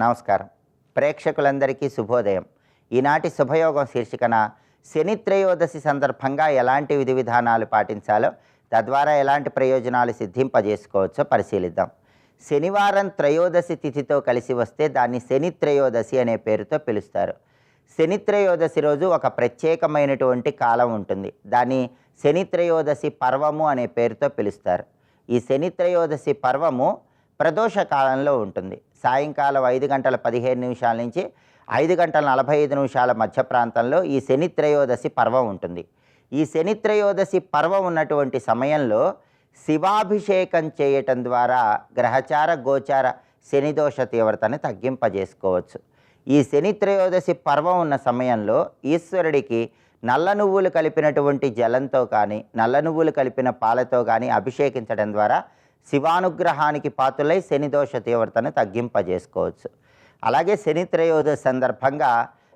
నమస్కారం. ప్రేక్షకులందరికీ శుభోదయం. ఈనాటి శుభయోగం శీర్షికన శని త్రయోదశి సందర్భంగా ఎలాంటి విధి విధానాలు పాటించాలో, తద్వారా ఎలాంటి ప్రయోజనాలు సిద్ధింపజేసుకోవచ్చో పరిశీలిద్దాం. శనివారం త్రయోదశి తిథితో కలిసి వస్తే దాన్ని శని త్రయోదశి అనే పేరుతో పిలుస్తారు. శని త్రయోదశి రోజు ఒక ప్రత్యేకమైనటువంటి కాలం ఉంటుంది. దాన్ని శని త్రయోదశి పర్వము అనే పేరుతో పిలుస్తారు. ఈ శని త్రయోదశి పర్వము ప్రదోష కాలంలో ఉంటుంది. సాయంకాలం 5:15 నుంచి 5:45 మధ్య ప్రాంతంలో ఈ శని త్రయోదశి పర్వం ఉంటుంది. ఈ శని త్రయోదశి పర్వం ఉన్నటువంటి సమయంలో శివాభిషేకం చేయటం ద్వారా గ్రహచార గోచార శనిదోష తీవ్రతను తగ్గింపజేసుకోవచ్చు. ఈ శని త్రయోదశి పర్వం ఉన్న సమయంలో ఈశ్వరుడికి నల్ల నువ్వులు కలిపినటువంటి జలంతో కానీ, నల్ల నువ్వులు కలిపిన పాలతో కానీ అభిషేకించడం ద్వారా శివానుగ్రహానికి పాత్రులై శనిదోష తీవ్రతను తగ్గింపజేసుకోవచ్చు. అలాగే శని త్రయోదశి సందర్భంగా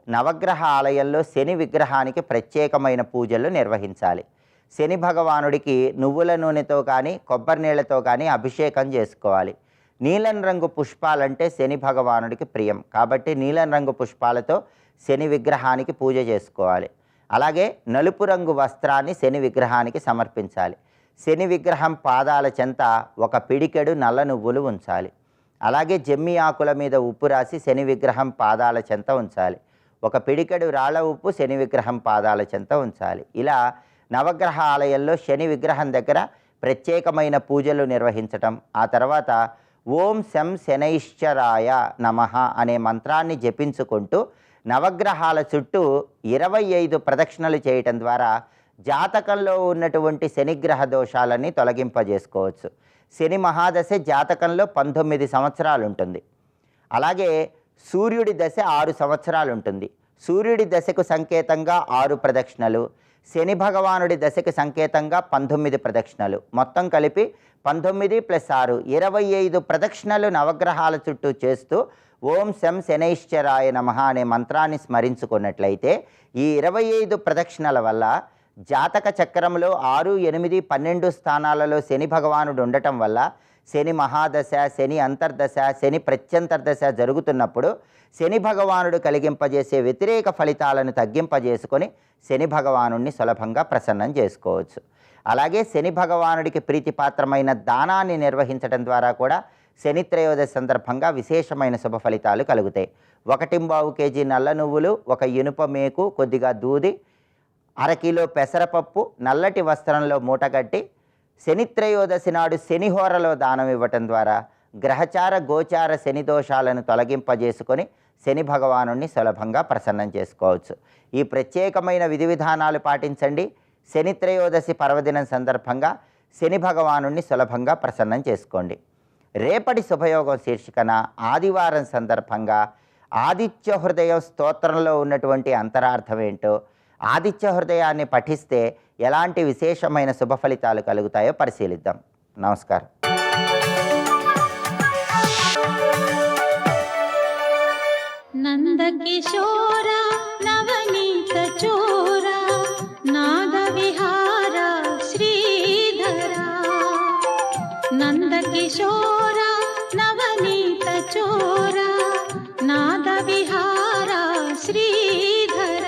నవగ్రహ ఆలయంలో శని విగ్రహానికి ప్రత్యేకమైన పూజలు నిర్వహించాలి. శని భగవానుడికి నువ్వుల నూనెతో కానీ, కొబ్బరి నీళ్లతో కానీ అభిషేకం చేసుకోవాలి. నీలం రంగు పుష్పాలంటే శని భగవానుడికి ప్రియం కాబట్టి నీలం రంగు పుష్పాలతో శని విగ్రహానికి పూజ చేసుకోవాలి. అలాగే నలుపు రంగు వస్త్రాన్ని శని విగ్రహానికి సమర్పించాలి. శని విగ్రహం పాదాల చెంత ఒక పిడికెడు నల్ల నువ్వులు ఉంచాలి. అలాగే జమ్మి ఆకుల మీద ఉప్పు రాసి శని విగ్రహం పాదాల చెంత ఉంచాలి. ఒక పిడికెడు రాళ్ల ఉప్పు శని విగ్రహం పాదాల చెంత ఉంచాలి. ఇలా నవగ్రహ ఆలయంలో శని విగ్రహం దగ్గర ప్రత్యేకమైన పూజలు నిర్వహించటం, ఆ తర్వాత ఓం శం శనైశ్చరాయ నమః అనే మంత్రాన్ని జపించుకుంటూ నవగ్రహాల చుట్టూ 25 ప్రదక్షిణలు చేయటం ద్వారా జాతకంలో ఉన్నటువంటి శనిగ్రహ దోషాలన్నీ తొలగింపజేసుకోవచ్చు. శని మహాదశ జాతకంలో 19 సంవత్సరాలు ఉంటుంది. అలాగే సూర్యుడి దశ 6 సంవత్సరాలు ఉంటుంది. సూర్యుడి దశకు సంకేతంగా 6 ప్రదక్షిణలు, శని భగవానుడి దశకు సంకేతంగా 19 ప్రదక్షిణలు, మొత్తం కలిపి 19 + 6 25 ప్రదక్షిణలు నవగ్రహాల చుట్టూ చేస్తూ ఓం శం శనైశ్చరాయ నమః అనే మంత్రాన్ని స్మరించుకున్నట్లయితే ఈ 25 ప్రదక్షిణల వల్ల జాతక చక్రంలో 6, 8, 12 స్థానాలలో శని భగవానుడు ఉండటం వల్ల శని మహాదశ, శని అంతర్దశ, శని ప్రత్యంతర్దశ జరుగుతున్నప్పుడు శని భగవానుడు కలిగింపజేసే వ్యతిరేక ఫలితాలను తగ్గింపజేసుకొని శని భగవానుడిని సులభంగా ప్రసన్నం చేసుకోవచ్చు. అలాగే శని భగవానుడికి ప్రీతిపాత్రమైన దానాన్ని నిర్వహించడం ద్వారా కూడా శని త్రయోదశి సందర్భంగా విశేషమైన శుభ ఫలితాలు కలుగుతాయి. 1.25 కేజీ నల్ల నువ్వులు, 1 ఇనుప మేకు, కొద్దిగా దూది, 1/2 కిలో పెసరపప్పు నల్లటి వస్త్రంలో మూటగట్టి శని త్రయోదశి నాడు శనిహోరలో దానం ఇవ్వటం ద్వారా గ్రహచార గోచార శని దోషాలను తొలగింపజేసుకొని శని భగవానుడిని సులభంగా ప్రసన్నం చేసుకోవచ్చు. ఈ ప్రత్యేకమైన విధి విధానాలు పాటించండి. శని త్రయోదశి పర్వదినం సందర్భంగా శని భగవానుడిని సులభంగా ప్రసన్నం చేసుకోండి. రేపటి శుభయోగం శీర్షికన ఆదివారం సందర్భంగా ఆదిత్య హృదయం స్తోత్రంలో ఉన్నటువంటి అంతరార్థం ఏంటో, ఆదిత్య హృదయాన్ని పఠిస్తే ఎలాంటి విశేషమైన శుభ ఫలితాలు కలుగుతాయో పరిశీలిద్దాం. నమస్కారం. నందకిశోర నవనీత చోర నాద విహార శ్రీధర, నందకిశోర నవనీత చోర నాద విహార శ్రీధర.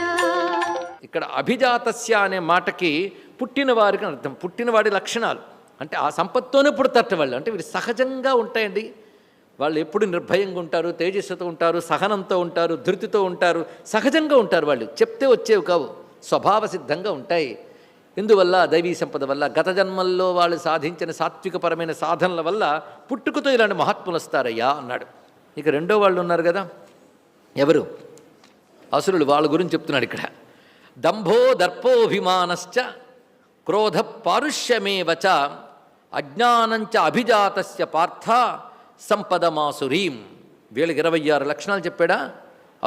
ఇక్కడ అభిజాతస్య అనే మాటకి పుట్టినవారికి అర్థం. పుట్టినవాడి లక్షణాలు అంటే ఆ సంపత్తోనే పుడతట్ట వాళ్ళు, అంటే వీరు సహజంగా ఉంటాయండి. వాళ్ళు ఎప్పుడు నిర్భయంగా ఉంటారు, తేజస్సుతో ఉంటారు, సహనంతో ఉంటారు, ధృతితో ఉంటారు, సహజంగా ఉంటారు. వాళ్ళు చెప్తే వచ్చేవి కావు, స్వభావ సిద్ధంగా ఉంటాయి. ఇందువల్ల దైవీ సంపద వల్ల, గత జన్మల్లో వాళ్ళు సాధించిన సాత్వికపరమైన సాధనల వల్ల పుట్టుకతో ఇలాంటి మహాత్ములు వస్తారయ్యా అన్నాడు. ఇక రెండో వాళ్ళు ఉన్నారు కదా, ఎవరు? అసురులు. వాళ్ళ గురించి చెప్తున్నాడు ఇక్కడ. దంభో దర్పోభిమానశ్చ క్రోధ పారుష్యమేవచ అజ్ఞానంచ అభిజాతస్య పార్థ సంపదమాసురీం. వీళ్ళకి 26 లక్షణాలు చెప్పాడా?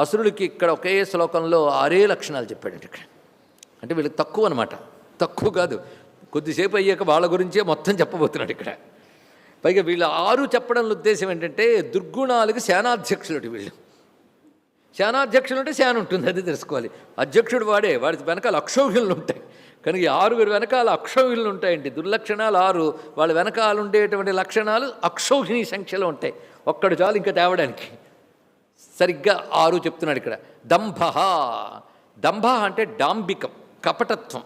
అసురులకి ఇక్కడ ఒకే శ్లోకంలో 6 లక్షణాలు చెప్పాడంటే ఇక్కడ. అంటే వీళ్ళకి తక్కువ అనమాట. తక్కువ కాదు, కొద్దిసేపు అయ్యాక వాళ్ళ గురించే మొత్తం చెప్పబోతున్నాడు ఇక్కడ. పైగా వీళ్ళు 6 చెప్పడం ఉద్దేశం ఏంటంటే దుర్గుణాలకు సేనాధ్యక్షుడు వీళ్ళు. సేనాధ్యక్షులు అంటే సేన ఉంటుంది, అది తెలుసుకోవాలి. అధ్యక్షుడు వాడే, వాడి వెనకాల అక్షౌహిణులు ఉంటాయి. కనుక ఈ 6 వెనకాల అక్షౌహిణులు ఉంటాయండి. దుర్లక్షణాలు 6, వాళ్ళ వెనకాల ఉండేటువంటి లక్షణాలు అక్షౌహిణి సంఖ్యలో ఉంటాయి. ఒక్కడు చాలు ఇంకా తేవడానికి. సరిగ్గా 6 చెప్తున్నాడు ఇక్కడ. దంభ, దంభ అంటే డాంబికం, కపటత్వం,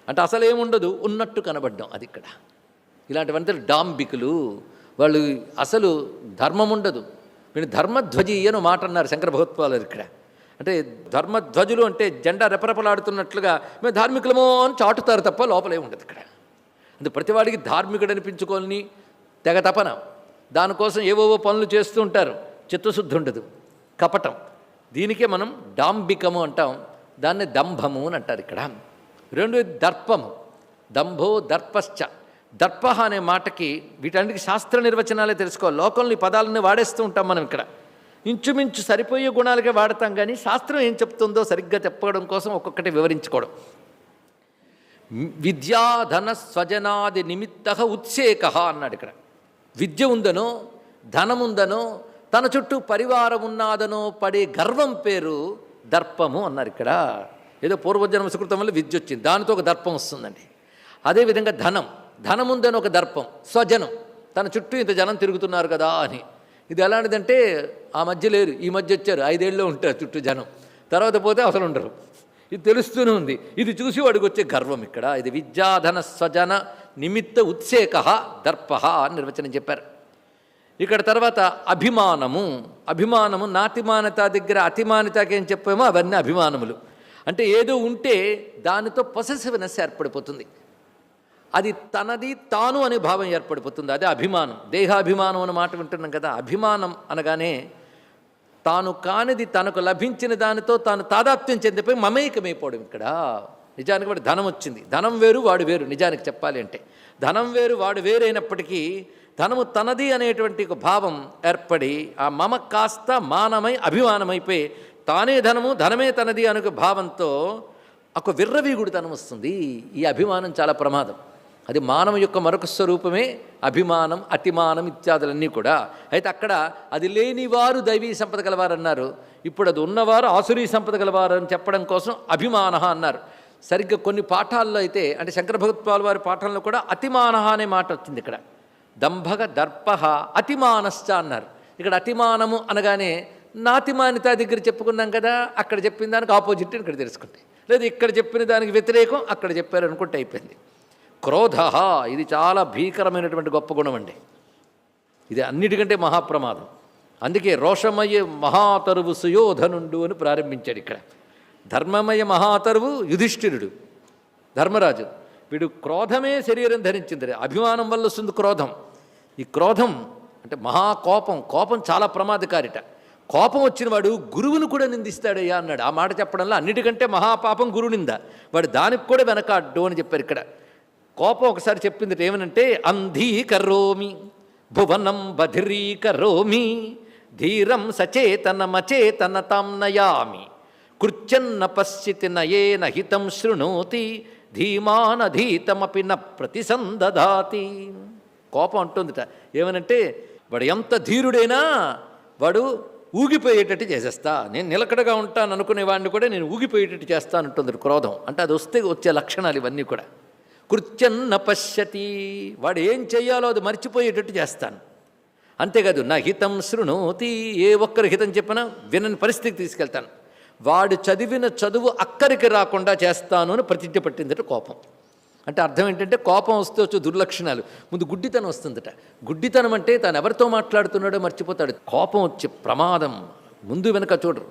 అంటే అసలేముండదు ఉన్నట్టు కనబడ్డం, అది ఇక్కడ. ఇలాంటివంతా డాంబికులు. వాళ్ళు అసలు ధర్మం ఉండదు. వీళ్ళు ధర్మధ్వజి అని మాట అన్నారు శంకర భగవత్పాలు ఇక్కడ. అంటే ధర్మధ్వజులు అంటే జెండా రెపరెపలాడుతున్నట్లుగా మేము ధార్మికులమో అని చాటుతారు తప్ప లోపలే ఉండదు ఇక్కడ. అంటే ప్రతివాడికి ధార్మికుడు అనిపించుకోని తెగ తపన, దానికోసం ఏవోవో పనులు చేస్తూ ఉంటారు, చిత్తశుద్ధి ఉండదు, కపటం. దీనికే మనం డాంబికము అంటాం, దాన్ని దంభము అని అంటారు ఇక్కడ. రెండు దర్పము, దంభో దర్పశ్చ. దర్ప అనే మాటకి వీటన్నిటికీ శాస్త్ర నిర్వచనాలే తెలుసుకోవాలి. లోకంలో ఈ పదాలన్నీ వాడేస్తూ ఉంటాం మనం ఇక్కడ. ఇంచుమించు సరిపోయే గుణాలకే వాడతాం, కానీ శాస్త్రం ఏం చెప్తుందో సరిగ్గా చెప్పడం కోసం ఒక్కొక్కటి వివరించుకోవడం. విద్యాధన స్వజనాది నిమిత్త ఉత్సేక అన్నాడు ఇక్కడ. విద్య ఉందనో ధనముందనో తన చుట్టూ పరివారం ఉన్నాదనో పడే గర్వం పేరు దర్పము అన్నారు ఇక్కడ. ఏదో పూర్వజన్మ సుకృతం వల్ల విద్య వచ్చింది, దానితో ఒక దర్పం వస్తుందండి. అదేవిధంగా ధనముందని ఒక దర్పం, స్వజనం, తన చుట్టూ ఇంత జనం తిరుగుతున్నారు కదా అని. ఇది ఎలాంటిదంటే ఆ మధ్య లేరు, ఈ మధ్య వచ్చారు, 5 ఏళ్ళలో ఉంటారు చుట్టూ జనం, తర్వాత పోతే అసలు ఉండరు. ఇది తెలుస్తూనే ఉంది. ఇది చూసి వాడికి వచ్చే గర్వం ఇక్కడ. ఇది విద్యాధన స్వజన నిమిత్త ఉత్సేక దర్ప అని నిర్వచనం చెప్పారు ఇక్కడ. తర్వాత అభిమానము నాతిమానత దగ్గర అతిమానితకి ఏం చెప్పామో అవన్నీ అభిమానములు. అంటే ఏదో ఉంటే దానితో పొసెసివ్నెస్ ఏర్పడిపోతుంది, అది తనది తాను అనే భావం ఏర్పడిపోతుంది, అదే అభిమానం. దేహాభిమానం అనే మాట వింటున్నాం కదా. అభిమానం అనగానే తాను కానిది తనకు లభించిన దానితో తాను తాదాత్మ్యం చెందిపోయి మమేకమైపోవడం ఇక్కడ. నిజానికి వాడు ధనం వచ్చింది, ధనం వేరు వాడు వేరు. నిజానికి చెప్పాలి అంటే ధనం వేరు వాడు వేరైనప్పటికీ ధనము తనది అనేటువంటి ఒక భావం ఏర్పడి ఆ మమ కాస్త మానమై అభిమానమైపోయి తానే ధనము ధనమే తనది అనే భావంతో ఒక విర్రవీగుడుతనం వస్తుంది. ఈ అభిమానం చాలా ప్రమాదం. అది మానవ యొక్క మరొక స్వరూపమే అభిమానం, అతిమానం ఇత్యాదులన్నీ కూడా. అయితే అక్కడ అది లేనివారు దైవీ సంపద గలవారు అన్నారు. ఇప్పుడు అది ఉన్నవారు ఆసురీ సంపద గలవారు అని చెప్పడం కోసం అభిమాన అన్నారు. సరిగ్గా కొన్ని పాఠాల్లో అయితే, అంటే శంకర భగవత్పాల్ వారి పాఠంలో కూడా అతిమాన అనే మాట వచ్చింది ఇక్కడ. దంభగ దర్ప అతిమానశ్చ అన్నారు. ఇక్కడ అతిమానము అనగానే నాతిమానిత దగ్గర చెప్పుకున్నాం కదా, అక్కడ చెప్పిన దానికి ఆపోజిట్ ఇక్కడ తెలుసుకుంటే, లేదా ఇక్కడ చెప్పిన దానికి వ్యతిరేకం అక్కడ చెప్పారు అనుకుంటే అయిపోయింది. క్రోధ, ఇది చాలా భీకరమైనటువంటి గొప్ప గుణం అండి. ఇది అన్నిటికంటే మహాప్రమాదం. అందుకే రోషమయ మహాతరువు సుయోధనుండు అని ప్రారంభించాడు ఇక్కడ. ధర్మమయ మహాతరువు యుధిష్ఠిరుడు, ధర్మరాజు. వీడు క్రోధమే శరీరం ధరించింది. అభిమానం వల్ల వస్తుంది క్రోధం. ఈ క్రోధం అంటే మహాకోపం, కోపం చాలా ప్రమాదకారిట. కోపం వచ్చిన వాడు గురువును కూడా నిందిస్తాడయ్యా అన్నాడు. ఆ మాట చెప్పడంలో అన్నిటికంటే మహాపాపం గురువు నింద. వాడు దానికి కూడా వెనకాడ్డు అని చెప్పారు ఇక్కడ. కోపం ఒకసారి చెప్పింది ఏమనంటే, అంధీకరోమి భువనం బధిరీకరోమి ధీరం సచేతనమచేతన తాం నయామి కృత్యన్న పశ్చితి నయేన హితం శృణోతి ధీమానధీతమపి న ప్రతిసందదాతి. కోపం అంటుందిట ఏమనంటే, వాడు ఎంత ధీరుడైనా వాడు ఊగిపోయేటట్టు చేసేస్తా, నేను నిలకడగా ఉంటాను అనుకునే వాడిని కూడా నేను ఊగిపోయేటట్టు చేస్తానంటుంది క్రోధం. అంటే అది వస్తే వచ్చే లక్షణాలు ఇవన్నీ కూడా. కృత్యన్న పశ్యతి, వాడు ఏం చెయ్యాలో అది మర్చిపోయేటట్టు చేస్తాను. అంతేకాదు నా హితం శృణోతి, ఏ ఒక్కరి హితం చెప్పినా వినని పరిస్థితికి తీసుకెళ్తాను. వాడు చదివిన చదువు అక్కడికి రాకుండా చేస్తాను అని ప్రతిజ్ఞ పట్టిందట కోపం. అంటే అర్థం ఏంటంటే, కోపం వస్తే వచ్చే దుర్లక్షణాలు. ముందు గుడ్డితనం వస్తుందట. గుడ్డితనం అంటే తాను ఎవరితో మాట్లాడుతున్నాడో మర్చిపోతాడు. కోపం వచ్చే ప్రమాదం ముందు వెనక చూడరు.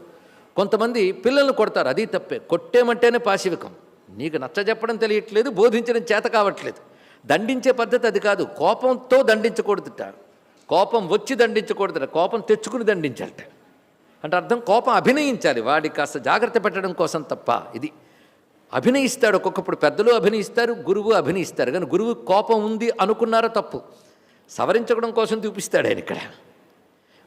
కొంతమంది పిల్లల్ని కొడతారు, అది తప్పే. కొట్టేమంటేనే పాశవికం. నీకు నచ్చజెప్పడం తెలియట్లేదు, బోధించడం చేత కావట్లేదు. దండించే పద్ధతి అది కాదు. కోపంతో దండించకూడదుట, కోపం వచ్చి దండించకూడదుట, కోపం తెచ్చుకుని దండించాలట. అంటే అర్థం కోపం అభినయించాలి, వాడి కాస్త జాగ్రత్త పెట్టడం కోసం తప్ప. ఇది అభినయిస్తాడు. ఒక్కొక్కప్పుడు పెద్దలు అభినయిస్తారు, గురువు అభినయిస్తారు. కానీ గురువు కోపం ఉంది అనుకున్నారో తప్పు, సవరించడం కోసం చూపిస్తాడు ఆయన ఇక్కడ.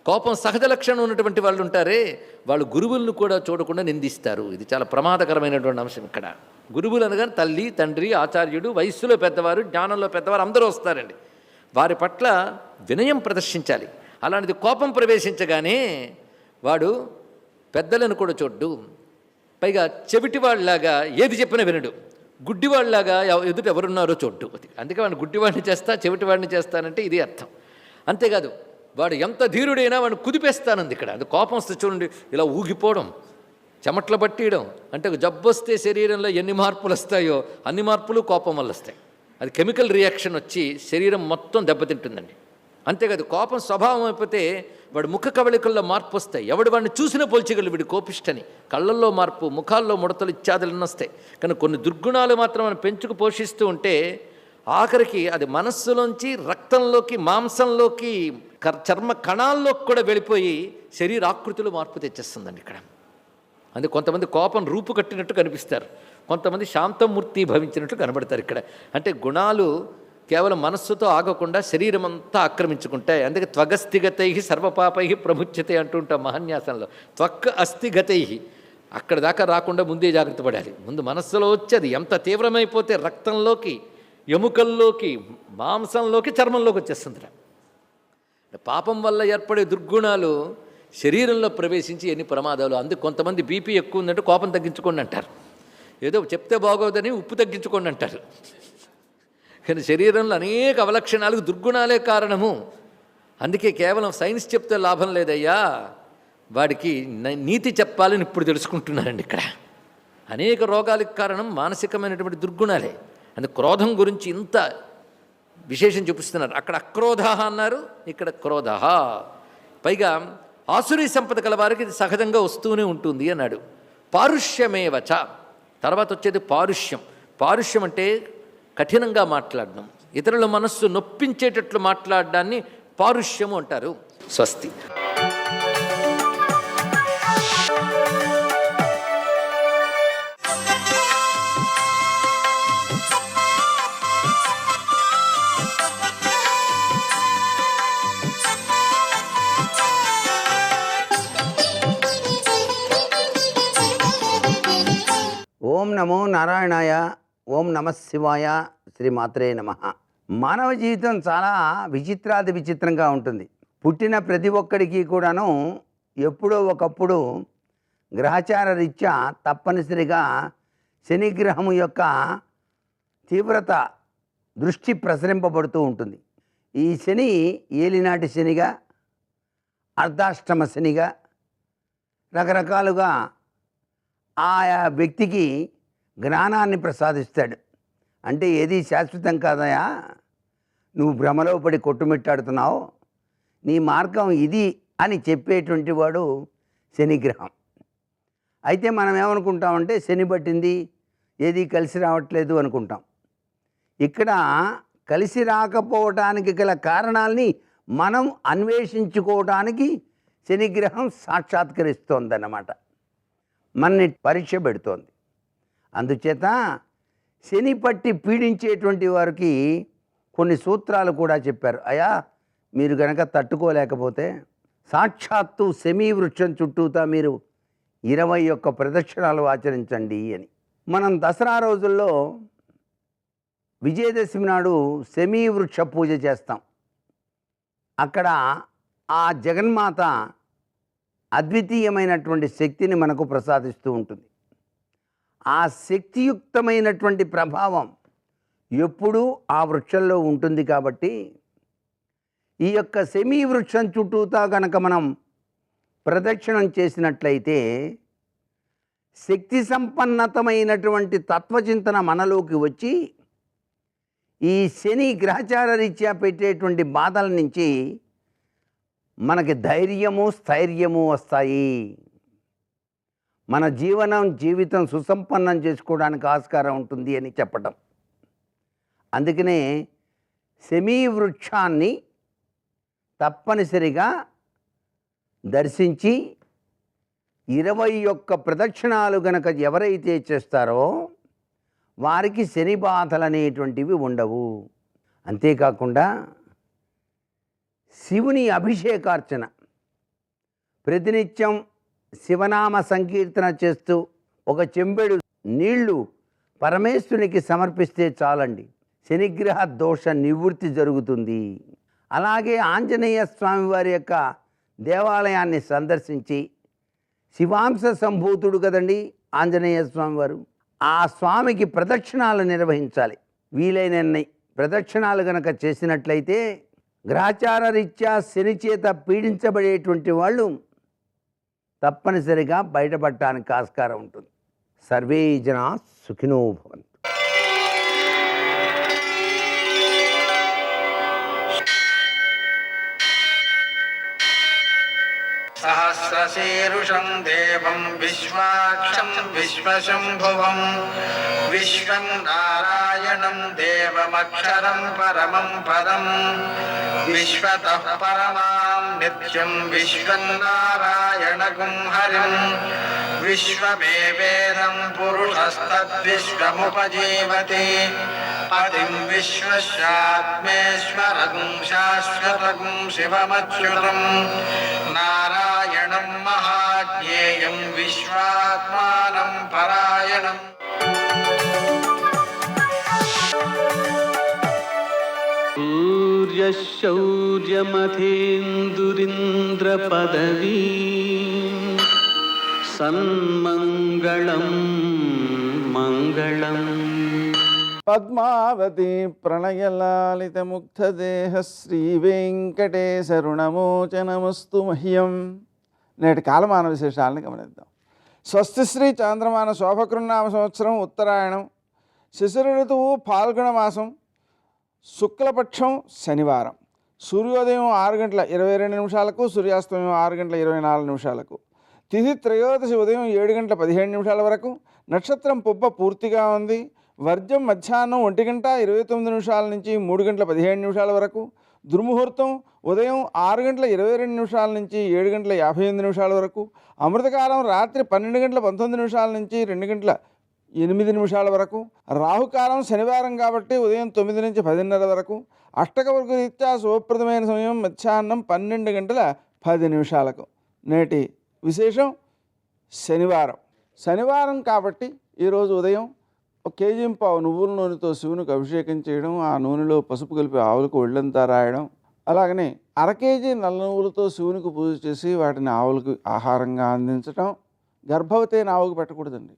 కోపం సహజ లక్షణం ఉన్నటువంటి వాళ్ళు ఉంటారే, వాళ్ళు గురువులను కూడా చూడకుండా నిందిస్తారు. ఇది చాలా ప్రమాదకరమైనటువంటి అంశం ఇక్కడ. గురువులు అనగానే తల్లి, తండ్రి, ఆచార్యుడు, వయస్సులో పెద్దవారు, జ్ఞానంలో పెద్దవారు అందరూ వస్తారండి. వారి పట్ల వినయం ప్రదర్శించాలి. అలాంటిది కోపం ప్రవేశించగానే వాడు పెద్దలను కూడా చూడ్డు, పైగా చెవిటివాళ్ళలాగా ఏది చెప్పినా వినడు, గుడ్డివాళ్ళలాగా ఎదుట ఎవరున్నారో చూడ్డు. అందుకే వాడిని గుడ్డివాడిని చేస్తా చెవిటివాడిని చేస్తానంటే ఇది అర్థం. అంతేకాదు వాడు ఎంత ధీరుడైనా వాడిని కుదిపేస్తానంది ఇక్కడ. అది కోపం వస్తే చూడండి, ఇలా ఊగిపోవడం, చెమట్లు పట్టియడం. అంటే జబ్బు వస్తే శరీరంలో ఎన్ని మార్పులు వస్తాయో అన్ని మార్పులు కోపం వల్ల వస్తాయి. అది కెమికల్ రియాక్షన్ వచ్చి శరీరం మొత్తం దెబ్బతింటుందండి. అంతేకాదు కోపం స్వభావం అయిపోతే వాడు ముఖ కవళికల్లో మార్పు వస్తాయి. ఎవడు వాడిని చూసిన పోల్చగలడు వీడి కోపిష్టని. కళ్ళల్లో మార్పు, ముఖాల్లో ముడతలు ఇత్యాదులన్నీ వస్తాయి. కానీ కొన్ని దుర్గుణాలు మాత్రం మనం పెంచుకు పోషిస్తూ ఉంటే ఆఖరికి అది మనస్సులోంచి రక్తంలోకి, మాంసంలోకి, చర్మ కణాల్లోకి కూడా వెళ్ళిపోయి శరీరాకృతిలో మార్పు తెచ్చేస్తుందండి ఇక్కడ. అందుకే కొంతమంది కోపం రూపు కట్టినట్టు కనిపిస్తారు, కొంతమంది శాంతమూర్తి భవించినట్టు కనబడతారు ఇక్కడ. అంటే గుణాలు కేవలం మనస్సుతో ఆగకుండా శరీరం అంతా ఆక్రమించుకుంటాయి. అందుకే త్వగస్థిగతై సర్వపాపై ప్రముచ్యతే అంటూ ఉంటాం మహాన్యాసంలో. త్వక్ అస్థిగతై, అక్కడ దాకా రాకుండా ముందే జాగ్రత్త పడాలి. ముందు మనస్సులో వచ్చి అది ఎంత తీవ్రమైపోతే రక్తంలోకి, ఎముకల్లోకి, మాంసంలోకి, చర్మంలోకి వచ్చేస్తుంది. పాపం వల్ల ఏర్పడే దుర్గుణాలు శరీరంలో ప్రవేశించి ఎన్ని ప్రమాదాలు. అందుకు కొంతమంది బీపీ ఎక్కువ ఉందంటే కోపం తగ్గించుకోండి అంటారు, ఏదో చెప్తే బాగోదని ఉప్పు తగ్గించుకోండి అంటారు. కానీ శరీరంలో అనేక అవలక్షణాలకు దుర్గుణాలే కారణము. అందుకే కేవలం సైన్స్ చెప్తే లాభం లేదయ్యా, వాడికి నీతి చెప్పాలని ఇప్పుడు తెలుసుకుంటున్నారండి ఇక్కడ. అనేక రోగాలకు కారణం మానసికమైనటువంటి దుర్గుణాలే. అందుకే క్రోధం గురించి ఇంత విశేషం చూపిస్తున్నారు. అక్కడ అక్రోధ అన్నారు, ఇక్కడ క్రోధ. పైగా ఆసురీ సంపద కలవారికి ఇది సహజంగా వస్తూనే ఉంటుంది అన్నాడు. పారుష్యమేవచ, తర్వాత వచ్చేది పారుష్యం. పారుష్యం అంటే కఠినంగా మాట్లాడడం, ఇతరుల మనస్సు నొప్పించేటట్లు మాట్లాడడాన్ని పారుష్యము అంటారు. స్వస్తి. ఓం నమో నారాయణాయ, ఓం నమ శివాయ, శ్రీమాత్రే నమః. మానవ జీవితం చాలా విచిత్రాది విచిత్రంగా ఉంటుంది. పుట్టిన ప్రతి ఒక్కడికి కూడాను ఎప్పుడో ఒకప్పుడు గ్రహచార రీత్యా తప్పనిసరిగా శనిగ్రహము యొక్క తీవ్రత దృష్టి ప్రసరింపబడుతూ ఉంటుంది. ఈ శని ఏలినాటి శనిగా, అర్ధాష్టమ శనిగా, రకరకాలుగా ఆయా వ్యక్తికి జ్ఞానాన్ని ప్రసాదిస్తాడు. అంటే ఏది శాశ్వతం కాదయా, నువ్వు భ్రమలో పడి కొట్టుమిట్టాడుతున్నావు, నీ మార్గం ఇది అని చెప్పేటువంటి వాడు శనిగ్రహం. అయితే మనం ఏమనుకుంటామంటే శని పట్టింది, ఏది కలిసి రావట్లేదు అనుకుంటాం. ఇక్కడ కలిసి రాకపోవటానికి గల కారణాలని మనం అన్వేషించుకోవడానికి శనిగ్రహం సాక్షాత్కరిస్తోందన్నమాట, మనని పరీక్ష పెడుతోంది. అందుచేత శని పట్టి పీడించేటువంటి వారికి కొన్ని సూత్రాలు కూడా చెప్పారు. అయ్యా, మీరు గనక తట్టుకోలేకపోతే సాక్షాత్తు శమీ వృక్షం చుట్టూతా మీరు 21 ప్రదక్షిణాలు ఆచరించండి అని. మనం దసరా రోజుల్లో విజయదశమి నాడు శమీ వృక్ష పూజ చేస్తాం. అక్కడ ఆ జగన్మాత అద్వితీయమైనటువంటి శక్తిని మనకు ప్రసాదిస్తూ ఉంటుంది. ఆ శక్తియుక్తమైనటువంటి ప్రభావం ఎప్పుడూ ఆ వృక్షంలో ఉంటుంది. కాబట్టి ఈ యొక్క శమీ వృక్షం చుట్టూతా గనక మనం ప్రదక్షిణం చేసినట్లయితే శక్తి సంపన్నతమైనటువంటి తత్వచింతన మనలోకి వచ్చి ఈ శని గ్రహచార రీత్యా పెట్టేటువంటి బాధల నుంచి మనకి ధైర్యము, స్థైర్యము వస్తాయి. మన జీవితం సుసంపన్నం చేసుకోవడానికి ఆస్కారం ఉంటుంది అని చెప్పటం. అందుకనే శమీ వృక్షాన్ని తప్పనిసరిగా దర్శించి 21 ప్రదక్షిణాలు గనక ఎవరైతే చేస్తారో వారికి శని బాధలు అనేటువంటివి ఉండవు. అంతేకాకుండా శివుని అభిషేకార్చన, ప్రతినిత్యం శివనామ సంకీర్తన చేస్తూ ఒక చెంబెడు నీళ్లు పరమేశ్వరునికి సమర్పిస్తే చాలండి, శనిగ్రహ దోష నివృత్తి జరుగుతుంది. అలాగే ఆంజనేయ స్వామి వారి యొక్క దేవాలయాన్ని సందర్శించి, శివాంశ సంభూతుడు కదండి ఆంజనేయ స్వామి వారు, ఆ స్వామికి ప్రదక్షిణాలు నిర్వహించాలి. వీలైనన్ని ప్రదక్షిణాలు గనక చేసినట్లయితే గ్రహచార రీత్యా శని చేత పీడించబడేటువంటి వాళ్ళు తప్పనిసరిగా బయటపడటానికి ఆస్కారం ఉంటుంది. సర్వే జనా సుఖినో భవంతు. సహస్రశీరుషం దేవం విశ్వాక్షం విశ్వశంభువం విశ్వం నారాయణం దేవమక్షరం పరమం పదం విశ్వతః పరమాం నిత్యం విశ్వం నారాయణగుం హరిం విశ్వమేవేదం పురుషస్తద్విశ్వముపజీవతి పతిం విశ్వస్యాత్మేశ్వరం శాశ్వతం శివమచ్యుతం నారాయణం మహాజ్ఞేయం విశ్వాత్మానం పరాయణం. సూర్యశౌర్యమథేందురింద్రపదవీ సన్మంగళం మంగళం. పద్మావతి ప్రణయలాలితముగ్ధదేహ శ్రీవేంకటేశరుణమోచనమస్తు మహ్యం. నేటి కాలమాన విశేషాలను గమనిద్దాం. స్వస్తిశ్రీ చాంద్రమాన శోభకృన్నామ సంవత్సరం ఉత్తరాయణం, శిశిర ఋతువు ఫాల్గుణ మాసం, శుక్లపక్షం శనివారం. సూర్యోదయం 6:22, సూర్యాస్తమయం 6:24. తిథి త్రయోదశి ఉదయం 7:17 వరకు. నక్షత్రం పుబ్బ పూర్తిగా ఉంది. వర్జం మధ్యాహ్నం 1:29 నుంచి 3:17 వరకు. దుర్ముహూర్తం ఉదయం 6:22 నుంచి 7:58 వరకు. అమృతకాలం రాత్రి 12:19 నుంచి 2:08 వరకు. రాహుకాలం శనివారం కాబట్టి ఉదయం 9 నుంచి 10:30 వరకు. అష్టకవర్గ రీత్యా శుభప్రదమైన సమయం మధ్యాహ్నం 12:10. నేటి విశేషం శనివారం కాబట్టి ఈరోజు ఉదయం 1 కేజీ నువ్వుల నూనెతో శివునికి అభిషేకం చేయడం, ఆ నూనెలో పసుపు కలిపి ఆవులకు ఒళ్ళంతా రాయడం, అలాగనే 1/2 కేజీ నల్ల నువ్వులతో శివునికి పూజ చేసి వాటిని ఆవులకు ఆహారంగా అందించడం. గర్భవతి ఆవుకు పెట్టకూడదండి.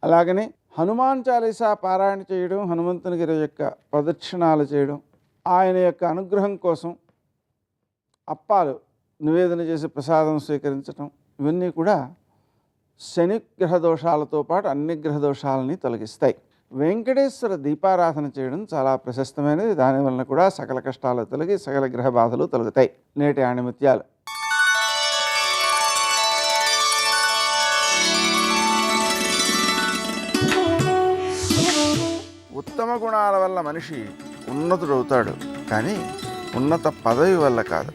అలాగనే హనుమాన్ చాలీసా పారాయణ చేయడం, హనుమంతుని గిరి యొక్క ప్రదక్షిణాలు చేయడం, ఆయన యొక్క అనుగ్రహం కోసం అప్పాలు నివేదన చేసి ప్రసాదం స్వీకరించడం, ఇవన్నీ కూడా శని గ్రహ దోషాలతో పాటు అన్ని గ్రహ దోషాలని తొలగిస్తాయి. వెంకటేశ్వర దీపారాధన చేయడం చాలా ప్రశస్తమైనది. దానివలన కూడా సకల కష్టాలు తొలగి సకల గ్రహ బాధలు తొలగుతాయి. నేటి ఆణిముత్యాలు. ఉత్తమ గుణాల వల్ల మనిషి ఉన్నతుడవుతాడు, కానీ ఉన్నత పదవి వల్ల కాదు.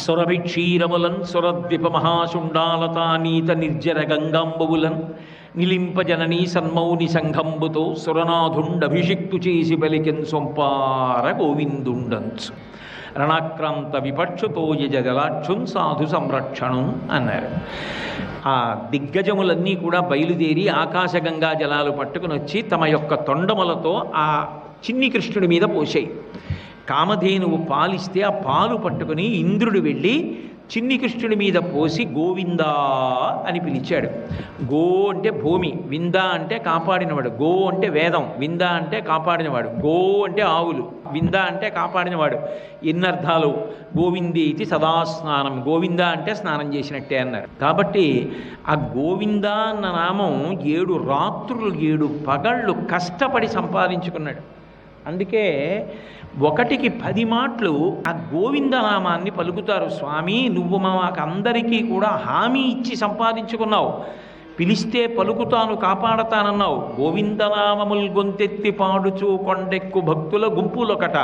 సురభిక్షీరములన్ సురద్విప మహాశుండాలతానీత నిర్జర గంగాంబువులన్ నిలింపజననీ సన్మౌని సంఘంబుతో సురనాథుండభిషిక్తు చేసి బలికెన్ సొంపార గోవిందుండంచు రణాక్రాంత విపక్షుతో యజలాక్షున్ సాధు సంరక్షణం అన్నారు. ఆ దిగ్గజములన్నీ కూడా బయలుదేరి ఆకాశగంగా జలాలు పట్టుకుని వచ్చి తమ యొక్క తొండములతో ఆ చిన్ని కృష్ణుడి మీద పోసాయి. కామధేనువు పాలిస్తే ఆ పాలు పట్టుకుని ఇంద్రుడు వెళ్ళి చిన్ని కృష్ణుడి మీద పోసి గోవిందా అని పిలిచాడు. గో అంటే భూమి, విందా అంటే కాపాడినవాడు. గో అంటే వేదం, విందా అంటే కాపాడినవాడు. గో అంటే ఆవులు, విందా అంటే కాపాడినవాడు. ఎన్నర్థాలు? గోవిందేతి సదాస్నానం, గోవిందా అంటే స్నానం చేసినట్టే అన్నారు. కాబట్టి ఆ గోవిందా అన్న నామం 7 రాత్రులు 7 పగళ్ళు కష్టపడి సంపాదించుకున్నాడు. అందుకే 1కి 10 మాటలు ఆ గోవిందనామాన్ని పలుకుతారు. స్వామి, నువ్వు మాకు అందరికీ కూడా హామీ ఇచ్చి సంపాదించుకున్నావు, పిలిస్తే పలుకుతాను కాపాడతానన్నావు. గోవిందనామముల్ గొంతెత్తి పాడుచు కొండెక్కు భక్తుల గుంపులొకట,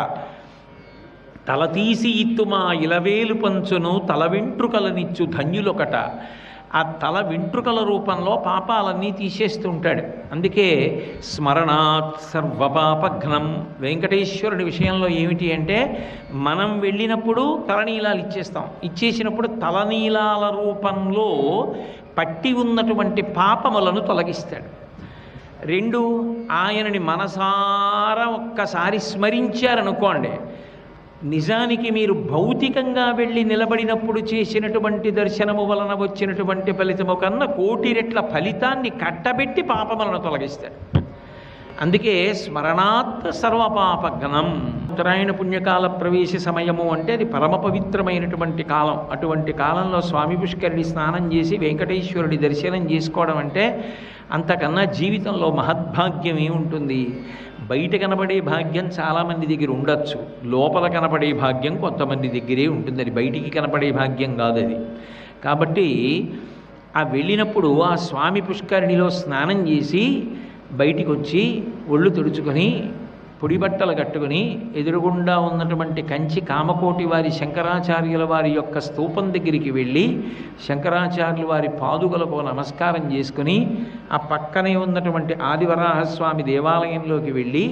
తల తీసి ఇత్తుమా ఇలవేలు పంచును తల వెంట్రుకలనిచ్చు ధన్యులొకట. ఆ తల వెంట్రుకల రూపంలో పాపాలన్నీ తీసేస్తుంటాడు. అందుకే స్మరణాత్ సర్వపాపఘ్నం. వెంకటేశ్వరుడి విషయంలో ఏమిటి అంటే, మనం వెళ్ళినప్పుడు తలనీలాలు ఇచ్చేస్తాం, ఇచ్చేసినప్పుడు తలనీలాల రూపంలో పట్టి ఉన్నటువంటి పాపములను తొలగిస్తాడు. 2, ఆయనని మనసారా ఒక్కసారి స్మరించారనుకోండి, నిజానికి మీరు భౌతికంగా వెళ్ళి నిలబడినప్పుడు చేసినటువంటి దర్శనము వలన వచ్చినటువంటి ఫలితము కన్నా 1,000,000 రెట్ల ఫలితాన్ని కట్టబెట్టి పాపములను తొలగిస్తాడు. అందుకే స్మరణాత్ సర్వపాపఘ్నం. ఉత్తరాయణ పుణ్యకాల ప్రవేశ సమయము అంటే అది పరమ పవిత్రమైనటువంటి కాలం. అటువంటి కాలంలో స్వామి పుష్కరిణి స్నానం చేసి వెంకటేశ్వరుడి దర్శనం చేసుకోవడం అంటే అంతకన్నా జీవితంలో మహద్భాగ్యం ఏముంటుంది? బయట కనబడే భాగ్యం చాలామంది దగ్గర ఉండొచ్చు, లోపల కనపడే భాగ్యం కొంతమంది దగ్గరే ఉంటుంది. అది బయటికి కనపడే భాగ్యం కాదు అది. కాబట్టి ఆ వెళ్ళినప్పుడు ఆ స్వామి పుష్కరిణిలో స్నానం చేసి బయటికి వచ్చి ఒళ్ళు తుడుచుకొని పొడి బట్టలు కట్టుకుని ఎదురుగుండా ఉన్నటువంటి కంచి కామకోటి వారి శంకరాచార్యుల వారి యొక్క స్తూపం దగ్గరికి వెళ్ళి శంకరాచార్యుల వారి పాదుకలకు నమస్కారం చేసుకుని ఆ పక్కనే ఉన్నటువంటి ఆదివరాహస్వామి దేవాలయంలోకి వెళ్ళి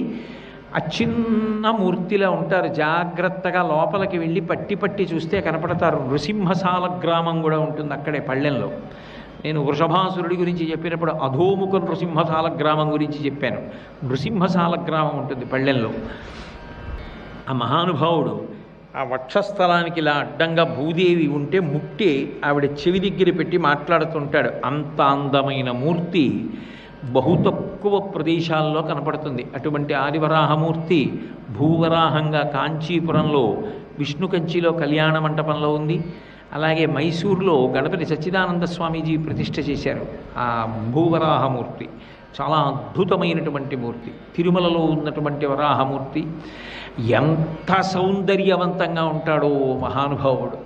ఆ చిన్న మూర్తిలా ఉంటారు, జాగ్రత్తగా లోపలికి వెళ్ళి పట్టి పట్టి చూస్తే కనపడతారు. నృసింహశాల గ్రామం కూడా ఉంటుంది అక్కడే పళ్ళెంలో. నేను వృషభాసురుడి గురించి చెప్పినప్పుడు అధోముఖ నృసింహశాల గ్రామం గురించి చెప్పాను. నృసింహశాల గ్రామం ఉంటుంది పళ్ళెంలో. ఆ మహానుభావుడు ఆ వక్షస్థలానికి ఇలా అడ్డంగా భూదేవి ఉంటే ముట్టి ఆవిడ చెవి దగ్గర పెట్టి మాట్లాడుతుంటాడు. అంత అందమైన మూర్తి బహు తక్కువ ప్రదేశాల్లో కనపడుతుంది. అటువంటి ఆదివరాహమూర్తి భూవరాహంగా కాంచీపురంలో విష్ణు కంచిలో కళ్యాణ మంటపంలో ఉంది. అలాగే మైసూరులో గణపతి సచ్చిదానంద స్వామీజీ ప్రతిష్ఠ చేశారు ఆ భూవరాహమూర్తి. చాలా అద్భుతమైనటువంటి మూర్తి. తిరుమలలో ఉన్నటువంటి వరాహమూర్తి ఎంత సౌందర్యవంతంగా ఉంటాడో మహానుభావుడు.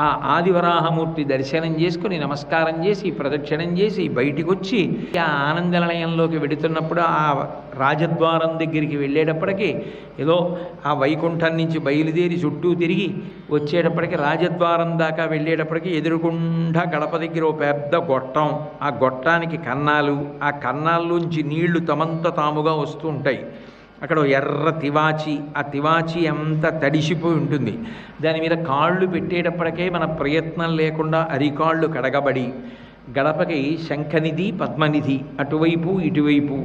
ఆ ఆదివరాహమూర్తి దర్శనం చేసుకుని నమస్కారం చేసి ప్రదక్షిణం చేసి బయటికి వచ్చి ఆ ఆనంద నిలయంలోకి వెడుతున్నప్పుడు ఆ రాజద్వారం దగ్గరికి వెళ్ళేటప్పటికీ ఏదో ఆ వైకుంఠం నుంచి బయలుదేరి చుట్టూ తిరిగి వచ్చేటప్పటికి రాజద్వారం దాకా వెళ్ళేటప్పటికి ఎదురుకుండా గడప దగ్గర ఓ పెద్ద గొట్టం, ఆ గొట్టానికి కన్నాలు, ఆ కన్నాల్లోంచి నీళ్లు తమంత తాముగా వస్తూ ఉంటాయి. అక్కడ ఎర్ర తివాచి, ఆ తివాచి ఎంత తడిసిపోయి ఉంటుంది. దాని మీద కాళ్ళు పెట్టేటప్పటికే మన ప్రయత్నం లేకుండా అరికాళ్ళు కడగబడి గడపకి శంఖనిధి పద్మనిధి అటువైపు ఇటువైపు.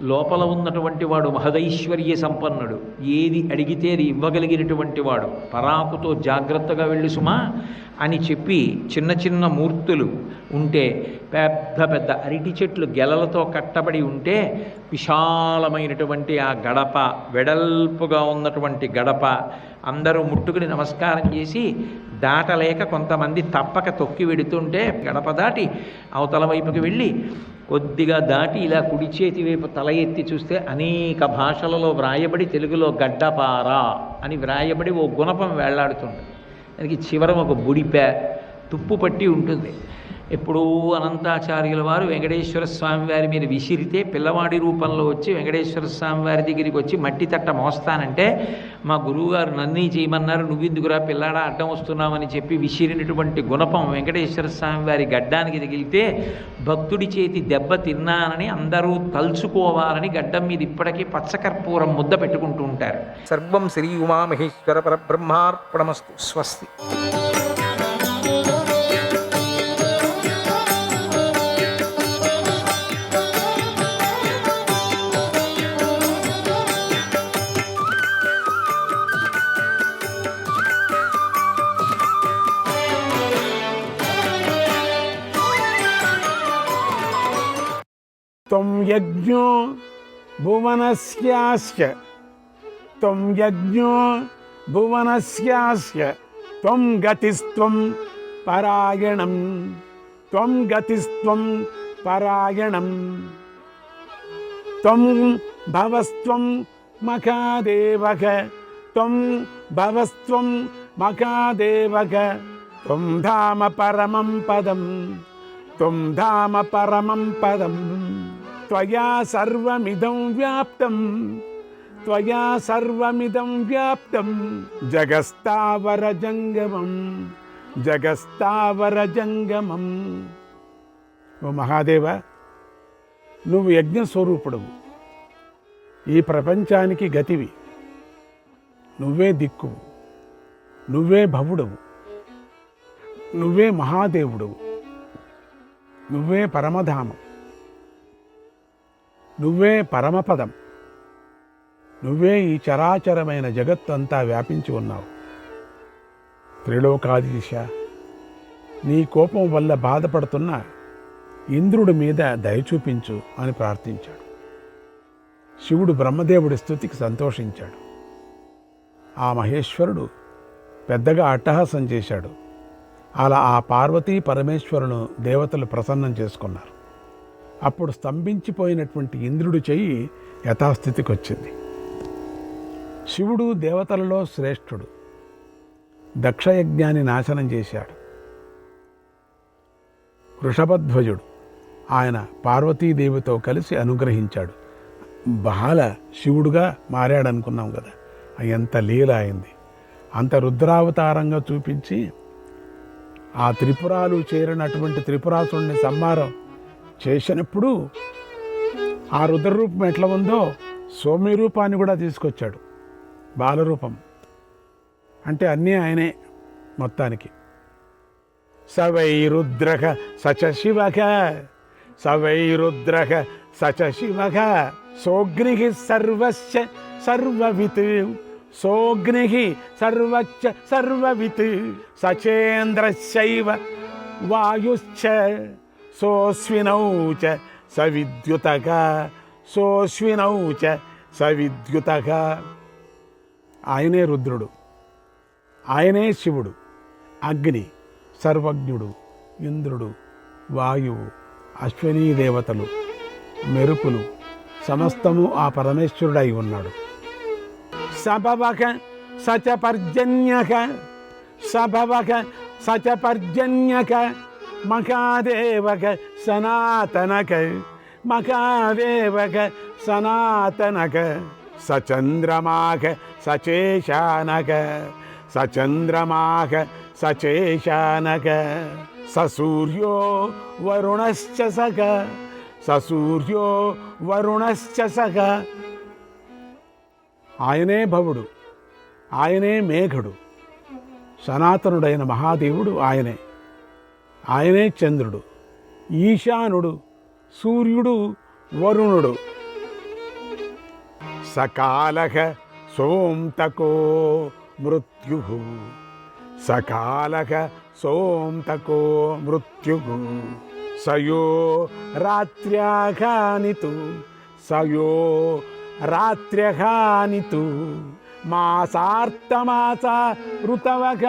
లోపల ఉన్నటువంటి వాడు మహదైశ్వర్య సంపన్నుడు, ఏది అడిగితే అది ఇవ్వగలిగినటువంటి వాడు. పరాకుతో జాగ్రత్తగా వెళ్ళి సుమా అని చెప్పి చిన్న చిన్న మూర్తులు ఉంటే, పెద్ద పెద్ద అరటి చెట్లు గెలలతో కట్టబడి ఉంటే విశాలమైనటువంటి ఆ గడప, వెడల్పుగా ఉన్నటువంటి గడప అందరూ ముట్టుకుని నమస్కారం చేసి దాటలేక కొంతమంది తప్పక తొక్కి వెడుతుంటే గడప దాటి అవతల వైపుకి వెళ్ళి కొద్దిగా దాటి ఇలా కుడి చేతి వైపు తల ఎత్తి చూస్తే అనేక భాషలలో వ్రాయబడి తెలుగులో గడ్డపార అని వ్రాయబడి ఓ గుణపం వేళ్లాడుతుంది. దానికి చివరం ఒక బుడిపే తుప్పు పట్టి ఉంటుంది. ఎప్పుడూ అనంతాచార్యుల వారు వెంకటేశ్వర స్వామి వారి మీద విసిరితే పిల్లవాడి రూపంలో వచ్చి వెంకటేశ్వర స్వామి వారి దగ్గరికి వచ్చి మట్టి తట్ట మోస్తానంటే మా గురువుగారు నన్నీ చేయమన్నారు, నువ్వెందుకురా పిల్లాడా అడ్డం వస్తున్నామని చెప్పి విసిరినటువంటి గుణపం వెంకటేశ్వర స్వామి వారి గడ్డానికి తగిలితే భక్తుడి చేతి దెబ్బ తిన్నానని అందరూ తలుచుకోవాలని గడ్డం మీద ఇప్పటికీ పచ్చకర్పూరం ముద్ద పెట్టుకుంటూ ఉంటారు. సర్వం శ్రీ ఉమామహేశ్వర పరబ్రహ్మార్పణమస్తు. స్వస్తి. త్వం యజ్ఞో భువనస్యాస్య త్వం యజ్ఞో భువనస్యాస్య త్వం గతిస్త్వం పరాయణం త్వం గతిస్త్వం పరాయణం త్వం భవస్త్వం మఖాదేవక త్వం భవస్త్వం మఖాదేవక త్వం ధామ పరమం పదం త్వం ధామ పరమం పదం త్వయా సర్వమిదం వ్యాప్తం త్వయా సర్వమిదం వ్యాప్తం జగస్తావర జంగమం జగస్తావర జంగమం. ఓ మహాదేవ, నువ్వు యజ్ఞస్వరూపుడవు, ఈ ప్రపంచానికి గతివి, నువ్వే దిక్కువు, నువ్వే భవుడవు, నువ్వే మహాదేవుడవు. నువ్వే పరమధామం, నువ్వే పరమపదం, నువ్వే ఈ చరాచరమైన జగత్తు అంతా వ్యాపించి ఉన్నావు. త్రిలోకాధీశ, నీ కోపం వల్ల బాధపడుతున్న ఇంద్రుడి మీద దయ చూపించు అని ప్రార్థించాడు. శివుడు బ్రహ్మదేవుడి స్తుతికి సంతోషించాడు. ఆ మహేశ్వరుడు పెద్దగా అట్టహాసం చేశాడు. అలా ఆ పార్వతీ పరమేశ్వరును దేవతలు ప్రసన్నం చేసుకున్నారు. అప్పుడు స్తంభించిపోయినటువంటి ఇంద్రుడి చెయ్యి యథాస్థితికి వచ్చింది. శివుడు దేవతలలో శ్రేష్ఠుడు. దక్షయజ్ఞాన్ని నాశనం చేశాడు. వృషభధ్వజుడు, ఆయన పార్వతీదేవితో కలిసి అనుగ్రహించాడు. బాల శివుడుగా మారాడనుకున్నాం కదా, ఎంత లీల అయింది. అంత రుద్రావతారంగా చూపించి ఆ త్రిపురాలు చేరినటువంటి త్రిపురాసుడిని సంహారం చేసినప్పుడు ఆ రుద్రరూపం ఎట్లా ఉందో సౌమ్య రూపాన్ని కూడా తీసుకొచ్చాడు. బాలరూపం అంటే అన్నీ ఆయనే మొత్తానికి. సవై రుద్రక సచ శివక, సవై రుద్రక సచ శివక, సోగ్నిః సర్వస్య సర్వవిత్, సోగ్నిః సర్వచ్చ సర్వవిత్, సచేంద్రస్యైవ వాయుశ్చ, సోస్వినౌ చ సవిద్యుతక, సోస్వినౌ చ సవిద్యుతక. ఆయనే రుద్రుడు, ఆయనే శివుడు. అగ్ని సర్వజ్ఞుడు, ఇంద్రుడు, వాయువు, అశ్వినీ దేవతలు, మెరుపులు సమస్తము ఆ పరమేశ్వరుడై ఉన్నాడు. సభవక సచ పర్జన్యక, సభవక సచ పర్జన్యక, మకాదేవక సనాతనక, మకాదేవక సనాతనక, సచంద్రమాక సచేశానక, సచంద్రమాక సచేశానక, ససూర్యో వరుణశ్చ సఖ, ససూర్యో వరుణశ్చ సఖ. ఆయనే భవుడు, ఆయనే మేఘుడు, సనాతనుడైన మహాదేవుడు ఆయనే. ఆయనే చంద్రుడు, ఈశానుడు, సూర్యుడు, వరుణుడు. సకాలః సోంతకో మృత్యుః, సకాలః సోంతకో మృత్యుః, సయో రాత్ర్యాఘానితు, సయో రాత్ర్యఘానితు, మాసార్తమాస ఋతవః,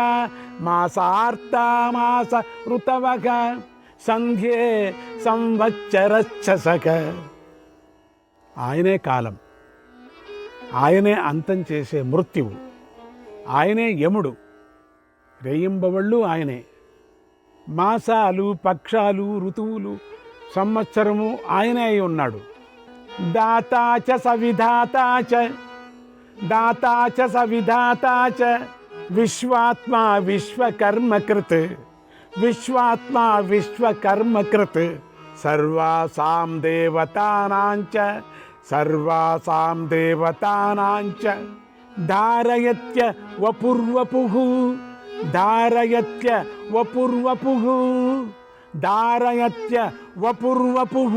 మాసార్తమాస ఋతవః, సంధ్యే సంవత్సరశ్చ. ఆయనే కాలం, ఆయనే అంతం చేసే మృత్యువు, ఆయనే యముడు, రేయింబవళ్ళు ఆయనే. మాసాలు, పక్షాలు, ఋతువులు, సంవత్సరము ఆయనే అయి ఉన్నాడు. దాతాచ సవిధాతాచ, దాతాచ సవిధాతాచ, విశ్వాత్మా విశ్వకర్మకృత్, విశ్వాత్మా విశ్వకర్మకృత్, సర్వాసాం దేవతానాంచ, సర్వాసాం దేవతానాంచ, ధారయత్య వపుర్వపుః, ధారయత్య వపుర్వపుః, ధారయత్య వపుర్వపుః.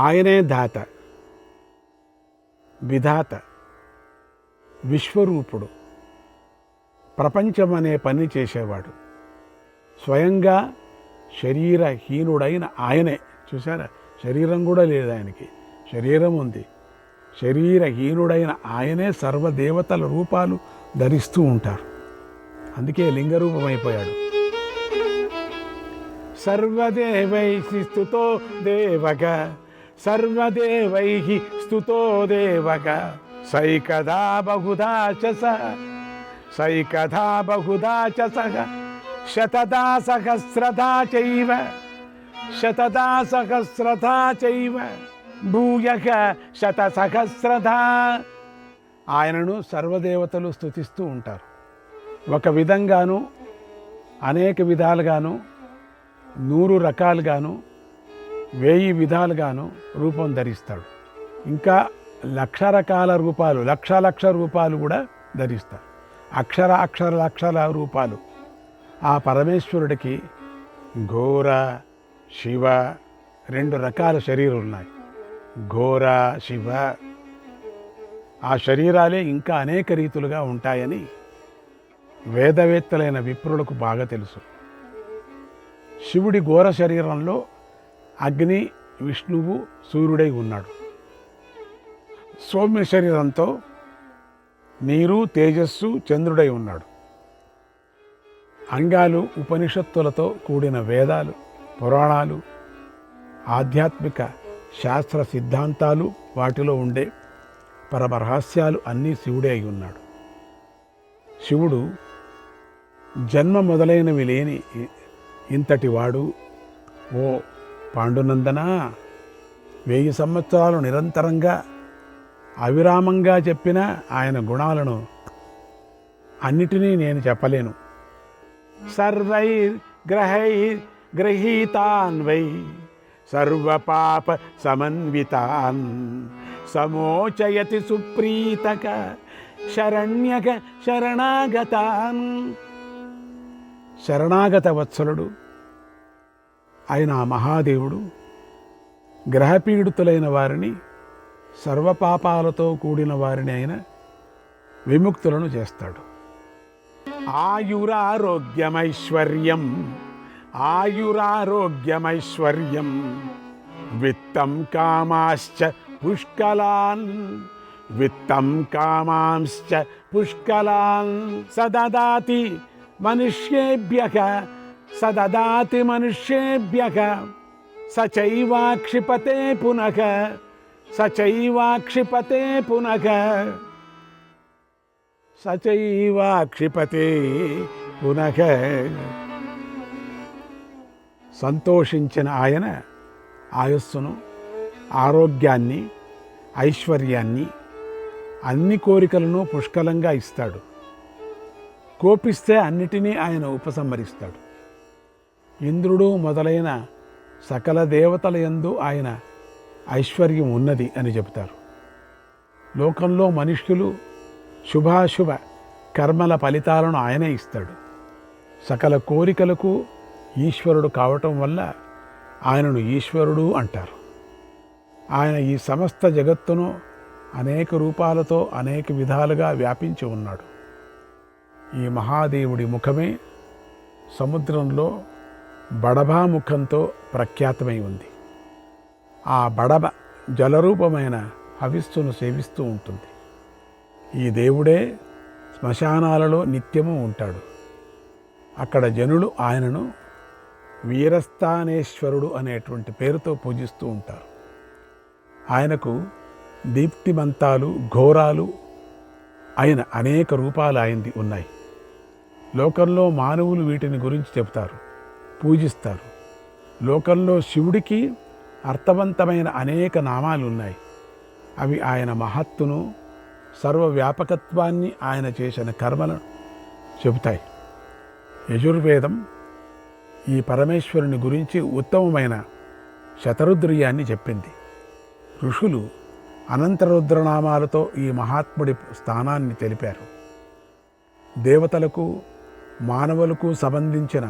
ఆయనే దాత, విధాత, విశ్వరూపుడు, ప్రపంచమనే పని చేసేవాడు. స్వయంగా శరీరహీనుడైన ఆయనే. చూసారా, శరీరం కూడా లేదు ఆయనకి, శరీరం ఉంది. శరీరహీనుడైన ఆయనే సర్వదేవతల రూపాలు ధరిస్తూ ఉంటారు. అందుకే లింగరూపమైపోయాడు. సర్వదేవైః స్తుతో దేవక, సర్వదేవైః స్తుతో దేవక, సైకదా బహుధా చ సః, సైకదా బహుధా చ సః, శతదా సహస్రధా చైవ, శతదా సహస్రధా చైవ, భూయః శతసహస్రధా. ఆయనను సర్వదేవతలు స్తుతిస్తూ ఉంటారు. ఒక విధంగాను, అనేక విధాలుగాను, 100 రకాలుగాను, 1000 విధాలుగాను రూపం ధరిస్తాడు. ఇంకా 1,00,000 రకాల రూపాలు, లక్ష రూపాలు కూడా ధరిస్తాడు. అక్షర లక్షల రూపాలు ఆ పరమేశ్వరుడికి ఘోర, శివ, 2 రకాల శరీరాలు ఉన్నాయి. ఘోర, శివ. ఆ శరీరాలే ఇంకా అనేక రీతులుగా ఉంటాయని వేదవేత్తలైన విప్రులకు బాగా తెలుసు. శివుడి ఘోర శరీరంలో అగ్ని, విష్ణువు, సూర్యుడై ఉన్నాడు. సౌమ్య శరీరంతో నీరు, తేజస్సు, చంద్రుడై ఉన్నాడు. అంగాలు ఉపనిషత్తులతో కూడిన వేదాలు, పురాణాలు, ఆధ్యాత్మిక శాస్త్ర సిద్ధాంతాలు, వాటిలో ఉండే పరమ రహస్యాలు అన్నీ శివుడే అయి ఉన్నాడు. శివుడు జన్మ మొదలైనవి లేని ఇంతటి వాడు. ఓ పాండునందన, 1000 సంవత్సరాలు నిరంతరంగా అవిరామంగా చెప్పిన ఆయన గుణాలను అన్నిటినీ నేను చెప్పలేను. గ్రహీతాన్ వై సర్వపాప సమన్వితాన్ సమోచయతి సుప్రీతక శరణ్యక శరణాగతాన్. శరణాగత వత్సలుడు ఆయన మహాదేవుడు గ్రహపీడితులైన వారిని, సర్వపాపాలతో కూడిన వారిని ఆయన విముక్తులను చేస్తాడు. ఆయురారోగ్యమైశ్వర్యం, ఆయురారోగ్యమైశ్వర్యం విత్తం కామాశ్చ పుష్కలాన్, విత్తం కామాంశ్చ పుష్కలాన్ సదదాతి మనుష్యేభ్యః, సదదాతి మనుష్యేభ్యః సచైవాక్షిపతే పునః, సచైవాక్షిపతే పునః, సచైవాక్షిపతే పునః. సంతోషించిన ఆయన ఆయస్సును, ఆరోగ్యాన్ని, ఐశ్వర్యాన్ని, అన్ని కోరికలను పుష్కలంగా ఇస్తాడు. కోపిస్తే అన్నిటినీ ఆయన ఉపసంహరిస్తాడు. ఇంద్రుడు మొదలైన సకల దేవతల యందు ఆయన ఐశ్వర్యం ఉన్నది అని చెబుతారు. లోకంలో మనుష్యులు శుభాశుభ కర్మల ఫలితాలను ఆయనే ఇస్తాడు. సకల కోరికలకు ఈశ్వరుడు కావటం వల్ల ఆయనను ఈశ్వరుడు అంటారు. ఆయన ఈ సమస్త జగత్తును అనేక రూపాలతో అనేక విధాలుగా వ్యాపించి ఉన్నాడు. ఈ మహాదేవుడి ముఖమే సముద్రంలో బడభాముఖంతో ప్రఖ్యాతమై ఉంది. ఆ బడబ జలరూపమైన హవిస్సును సేవిస్తూ ఉంటుంది. ఈ దేవుడే శ్మశానాలలో నిత్యము ఉంటాడు. అక్కడ జనులు ఆయనను వీరస్థానేశ్వరుడు అనేటువంటి పేరుతో పూజిస్తూ ఉంటారు. ఆయనకు దీప్తిమంతాలు, ఘోరాలు అయిన అనేక రూపాలు ఆయనది ఉన్నాయి. లోకంలో మానవులు వీటిని గురించి చెబుతారు, పూజిస్తారు. లోకంలో శివుడికి అర్థవంతమైన అనేక నామాలు ఉన్నాయి. అవి ఆయన మహత్తును, సర్వవ్యాపకత్వాన్ని, ఆయన చేసిన కర్మలను చెబుతాయి. యజుర్వేదం ఈ పరమేశ్వరుని గురించి ఉత్తమమైన శతరుద్రీయాన్ని చెప్పింది. ఋషులు అనంతరుద్రనామాలతో ఈ మహాత్ముడి స్థానాన్ని తెలిపారు. దేవతలకు, మానవులకు సంబంధించిన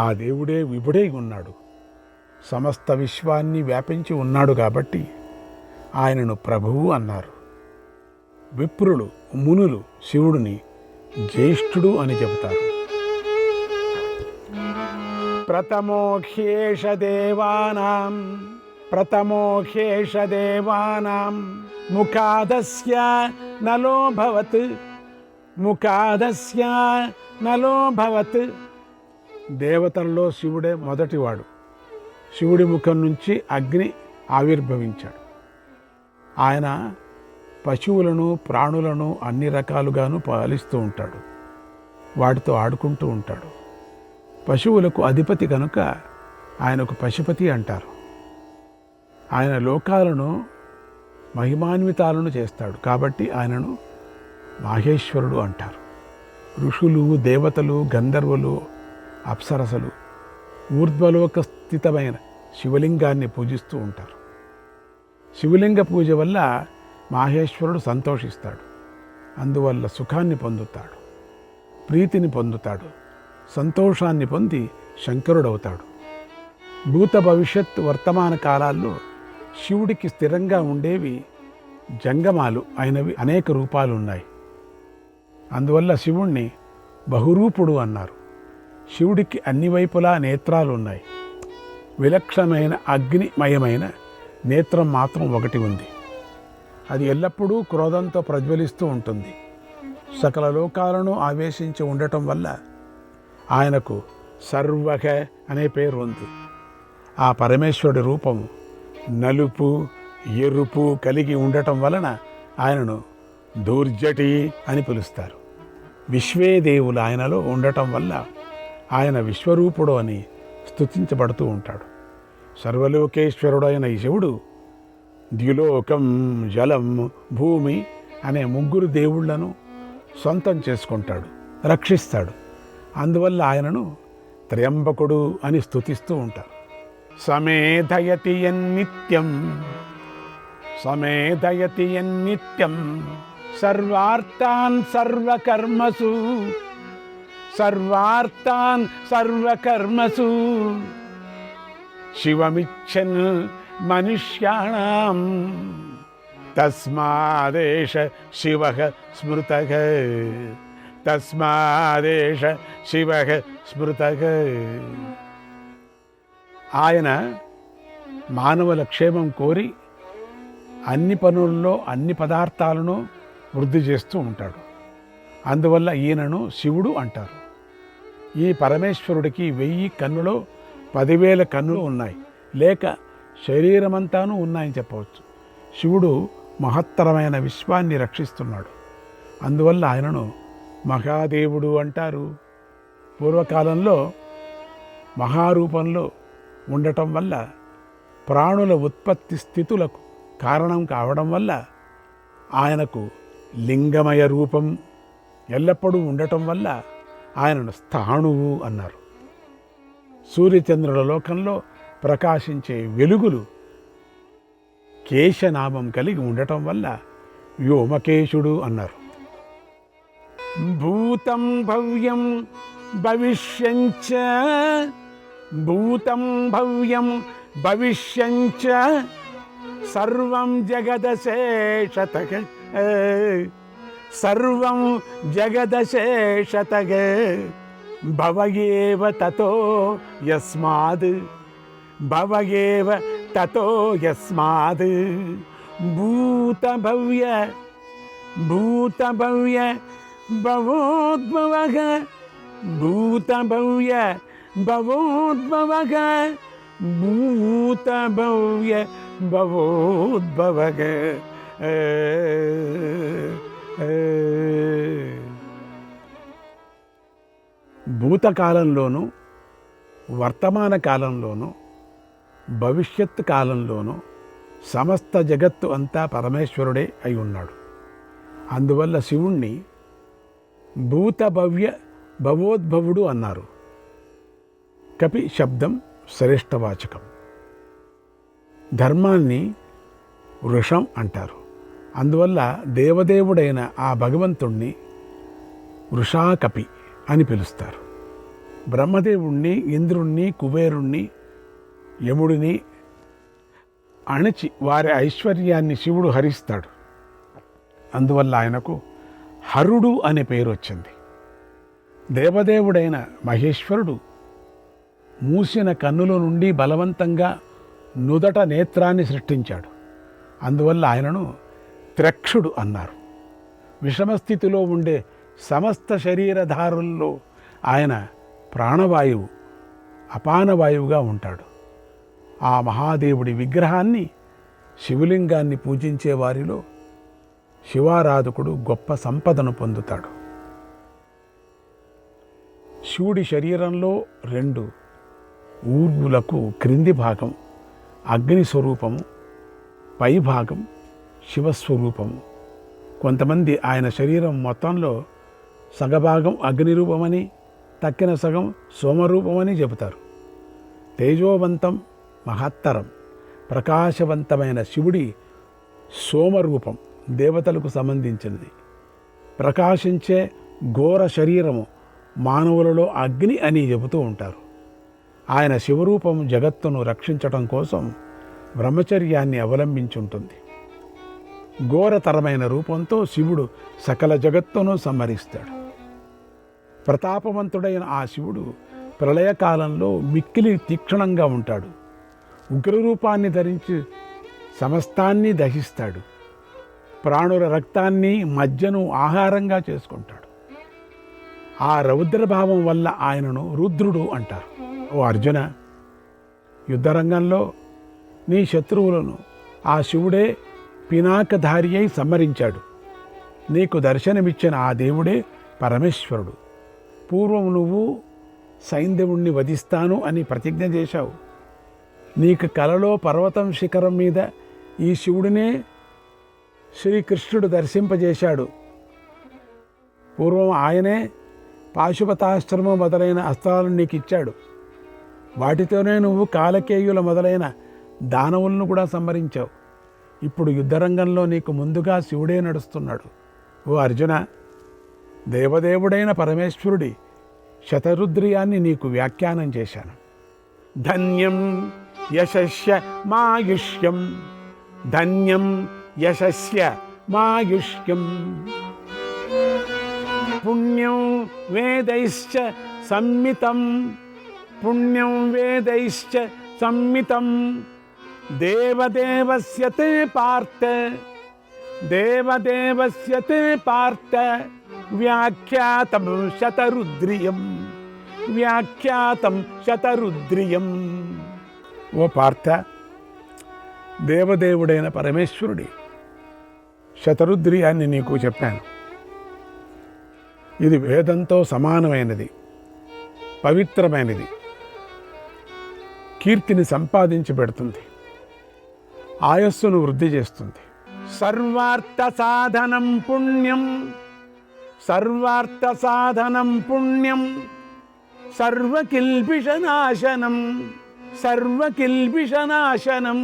ఆ దేవుడే విభుడై ఉన్నాడు. సమస్త విశ్వాన్ని వ్యాపించి ఉన్నాడు కాబట్టి ఆయనను ప్రభువు అన్నారు. విప్రులు, మునులు శివుడిని జ్యేష్ఠుడు అని చెబుతారు. ప్రథమోహ్యేష దేవానాం, ప్రథమోహ్యేష దేవానాం ముఖాదస్య నలోభవత్, ముఖాదస్య నలోభవత్. దేవతల్లో శివుడే మొదటివాడు. శివుడి ముఖం నుంచి అగ్ని ఆవిర్భవించాడు. ఆయన పశువులను, ప్రాణులను అన్ని రకాలుగాను పాలిస్తూ ఉంటాడు. వాటితో ఆడుకుంటూ ఉంటాడు. పశువులకు అధిపతి కనుక ఆయనకు పశుపతి అంటారు. ఆయన లోకాలను మహిమాన్వితాలను చేస్తాడు కాబట్టి ఆయనను మాహేశ్వరుడు అంటారు. ఋషులు, దేవతలు, గంధర్వులు, అప్సరసలు ఊర్ధ్వలోక స్థితమైన శివలింగాన్ని పూజిస్తూ ఉంటారు. శివలింగ పూజ వల్ల మాహేశ్వరుడు సంతోషిస్తాడు. అందువల్ల సుఖాన్ని పొందుతాడు, ప్రీతిని పొందుతాడు, సంతోషాన్ని పొంది శంకరుడవుతాడు. భూత భవిష్యత్ వర్తమాన కాలాల్లో శివుడికి స్థిరంగా ఉండేవి జంగమాలు అయినవి అనేక రూపాలు ఉన్నాయి. అందువల్ల శివుణ్ణి బహురూపుడు అన్నారు. శివుడికి అన్ని వైపులా నేత్రాలు ఉన్నాయి. విలక్షణమైన అగ్నిమయమైన నేత్రం మాత్రం ఒకటి ఉంది. అది ఎల్లప్పుడూ క్రోధంతో ప్రజ్వలిస్తూ ఉంటుంది. సకల లోకాలను ఆవేశించి ఉండటం వల్ల ఆయనకు సర్వక అనే పేరు ఉంది. ఆ పరమేశ్వరుడి రూపం నలుపు ఎరుపు కలిగి ఉండటం వలన ఆయనను దూర్జటి అని పిలుస్తారు. విశ్వేదేవులు ఆయనలో ఉండటం వల్ల ఆయన విశ్వరూపుడు అని స్తుతించబడుతూ ఉంటాడు. సర్వలోకేశ్వరుడైన ఈ శివుడు ద్యులోకం, జలం, భూమి అనే ముగ్గురు దేవుళ్లను సొంతం చేసుకుంటాడు, రక్షిస్తాడు. అందువల్ల ఆయనను త్ర్యంబకుడు అని స్తుతిస్తూ ఉంటారు. సమేధయతి యన్నిత్యం, సమేధయతి యన్నిత్యం సర్వార్థాన్ సర్వకర్మసు, సర్వార్థాన్ సర్వకర్మసు శివమిచ్చన్ మనుష్యాణం తస్మాదేశ శివః స్మృతః, తస్మాదేశ శివః స్మృతః. ఆయన మానవుల క్షేమం కోరి అన్ని పనుల్లో అన్ని పదార్థాలను వృద్ధి చేస్తూ ఉంటాడు. అందువల్ల ఈయనను శివుడు అంటారు. ఈ పరమేశ్వరుడికి 1000 కన్నులో 10,000 కన్నులు ఉన్నాయి, లేక శరీరమంతాను ఉన్నాయని చెప్పవచ్చు. శివుడు మహత్తరమైన విశ్వాన్ని రక్షిస్తున్నాడు. అందువల్ల ఆయనను మహాదేవుడు అంటారు. పూర్వకాలంలో మహారూపంలో ఉండటం వల్ల ప్రాణుల ఉత్పత్తి స్థితులకు కారణం కావడం వల్ల ఆయనకు లింగమయ రూపం ఎల్లప్పుడూ ఉండటం వల్ల ఆయనను స్థాణువు అన్నారు. సూర్యచంద్రుల లోకంలో ప్రకాశించే వెలుగులు కేశనామం కలిగి ఉండటం వల్ల వ్యోమకేశుడు అన్నారు. భూతం భవ్యం భవిష్యంచ, భూతం భవ్యం భవిష్యంచ సర్వం జగదశేషతః, సర్వం జగదశేషతః భవయేవ తతో యస్మాద్, భవయేవ తతో యస్మాద్ భూతభవ్య, భూతభవ్య భవోద్భవః, భూతభవ్య భవోద్భవః, భూతభవ్య భవోద్భవః. భూతకాలంలోనూ వర్తమాన కాలంలోనూ భవిష్యత్ కాలంలోనూ సమస్త జగత్తు అంతా పరమేశ్వరుడే అయి ఉన్నాడు. అందువల్ల శివుణ్ణి భూతభవ్య భవోద్భవుడు అన్నారు. కపి శబ్దం శ్రేష్టవాచకం. ధర్మాన్ని వృషం అంటారు. అందువల్ల దేవదేవుడైన ఆ భగవంతుణ్ణి వృషాకపి అని పిలుస్తారు. బ్రహ్మదేవుణ్ణి, ఇంద్రుణ్ణి, కుబేరుణ్ణి, యముడిని అణచి వారి ఐశ్వర్యాన్ని శివుడు హరిస్తాడు. అందువల్ల ఆయనకు హరుడు అనే పేరు వచ్చింది. దేవదేవుడైన మహేశ్వరుడు మూసిన కన్నుల నుండి బలవంతంగా నుదట నేత్రాన్ని సృష్టించాడు. అందువల్ల ఆయనను త్రక్షుడు అన్నారు. విషమస్థితిలో ఉండే సమస్త శరీరధారుల్లో ఆయన ప్రాణవాయువు, అపానవాయువుగా ఉంటాడు. ఆ మహాదేవుడి విగ్రహాన్ని, శివలింగాన్ని పూజించే వారిలో శివారాధకుడు గొప్ప సంపదను పొందుతాడు. శివుడి శరీరంలో 2 ఊర్వులకు క్రింది భాగం అగ్ని స్వరూపము, పై భాగం శివస్వరూపము. కొంతమంది ఆయన శరీరం మొత్తంలో సగభాగం అగ్ని రూపమని, తక్కిన సగం సోమరూపమని చెబుతారు. తేజోవంతం, మహత్తరం, ప్రకాశవంతమైన శివుడి సోమరూపం దేవతలకు సంబంధించినది. ప్రకాశించే ఘోర శరీరము మానవులలో అగ్ని అని చెబుతూ ఉంటారు. ఆయన శివరూపం జగత్తును రక్షించటం కోసం బ్రహ్మచర్యాన్ని అవలంబించుంటుంది. ఘోరతరమైన రూపంతో శివుడు సకల జగత్తును సంహరిస్తాడు. ప్రతాపవంతుడైన ఆ శివుడు ప్రళయకాలంలో మిక్కిలి తీక్షణంగా ఉంటాడు. ఉగ్రరూపాన్ని ధరించి సమస్తాన్ని దహిస్తాడు. ప్రాణుల రక్తాన్ని మజ్జను ఆహారంగా చేసుకుంటాడు. ఆ రౌద్రభావం వల్ల ఆయనను రుద్రుడు అంటారు. ఓ అర్జున, యుద్ధరంగంలో నీ శత్రువులను ఆ శివుడే పినాకధారి అయి సంహరించాడు. నీకు దర్శనమిచ్చిన ఆ దేవుడే పరమేశ్వరుడు. పూర్వం నువ్వు సైంధవుణ్ణి వధిస్తాను అని ప్రతిజ్ఞ చేశావు. నీకు కలలో పర్వతం శిఖరం మీద ఈ శివుడినే శ్రీకృష్ణుడు దర్శింపజేశాడు. పూర్వం ఆయనే పాశుపతాశ్రమం మొదలైన అస్త్రాలను నీకు ఇచ్చాడు. వాటితోనే నువ్వు కాలకేయుల మొదలైన దానవులను కూడా సంహరించావు. ఇప్పుడు యుద్ధరంగంలో నీకు ముందుగా శివుడే నడుస్తున్నాడు. ఓ అర్జున, దేవదేవుడైన పరమేశ్వరుడి శతరుద్రియాన్ని నీకు వ్యాఖ్యానం చేశాను. ధన్యం యశస్య మాయుష్యం, ధన్యం యశస్య మాయుష్యం, పుణ్యం వేదైశ్చ సంమితం, పుణ్యం వేదైశ్చ సంమితం, దేవదేవస్య తే పార్థ, దేవదేవస్య తే పార్థ, వ్యాఖ్యాతం శతరుద్రియం, వ్యాఖ్యాతం శతరుద్రియం. ఓ పార్థ, దేవదేవుడైన పరమేశ్వరుడి శతరుద్రియాన్ని నీకు చెప్పాను. ఇది వేదంతో సమానమైనది, పవిత్రమైనది, కీర్తిని సంపాదించి పెడుతుంది, ఆయస్సును వృద్ధి చేస్తుంది. సర్వార్థ సాధనం పుణ్యం, సర్వార్థ సాధనం పుణ్యం, సర్వకిల్బిషనాశనం, సర్వకిల్బిషనాశనం,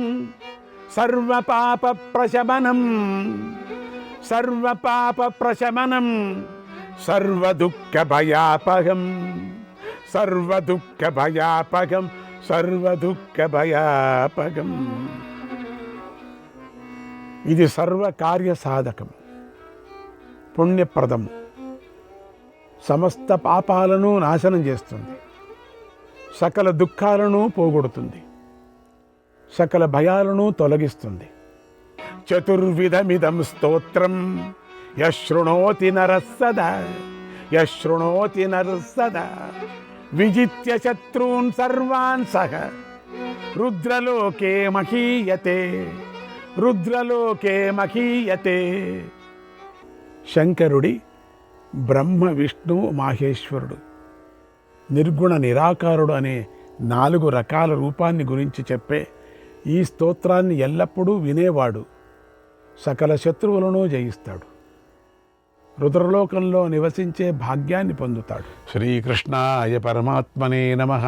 సర్వపాప ప్రశమనం, సర్వపాప ప్రశమనం, సర్వదుఃఖ భయాపహం, సర్వదుఃఖ భయాపహం, సర్వదుఃఖ భయాపహం. ఇది సర్వకార్య సాధకం, పుణ్యప్రదం, సమస్త పాపాలను నాశనం చేస్తుంది, సకల దుఃఖాలను పోగొడుతుంది, సకల భయాలను తొలగిస్తుంది. చతుర్విధమిదం స్తోత్రం యశృణోతి నరః సదా, యశృణోతి నరః సదా, విజిత్య శత్రూన్ సర్వాన్ సహ రుద్రలోకే మహీయతే, రుద్రలోకే మహీయతే. శంకరుడి బ్రహ్మ విష్ణు మాహేశ్వరుడు, నిర్గుణ నిరాకారుడు అనే 4 రకాల రూపాన్ని గురించి చెప్పే ఈ స్తోత్రాన్ని ఎల్లప్పుడూ వినేవాడు సకల శత్రువులను జయిస్తాడు, రుద్రలోకంలో నివసించే భాగ్యాన్ని పొందుతాడు. శ్రీకృష్ణాయ పరమాత్మనే నమః.